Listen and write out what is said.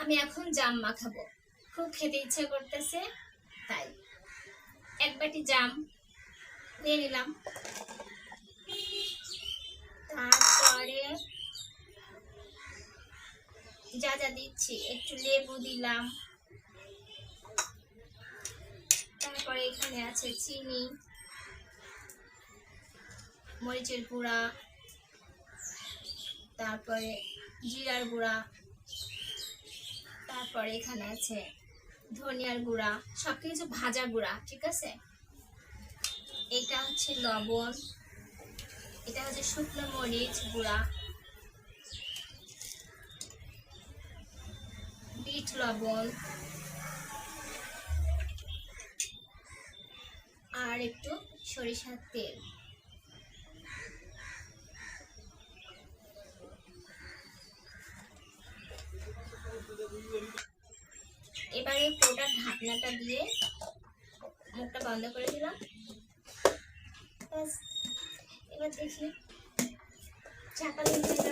আমি এখন জাম মাখাবো, খুব খেতে ইচ্ছে করতেছে, তাই এক বাটি জাম নিয়ে নিলাম। তারপরে যা যা দিচ্ছি, একটু লেবু দিলাম, তারপরে এখানে আছে চিনি, মরিচের গুঁড়া, তারপরে জিরার গুঁড়া, তারপরে এখানে আছে ধনিয়ার গুঁড়া, সবকিছু ভাজা গুঁড়া, ঠিক আছে। এটা হচ্ছে লবণ, এটা হচ্ছে শুকনো মরিচ গুঁড়া, বিট লবণ, আর একটু সরিষার তেল। এবারে পুরোটা ঢাকনাটা দিয়ে মুখটা বন্ধ করে দিলাম। এবার দেখি চাপা দিয়ে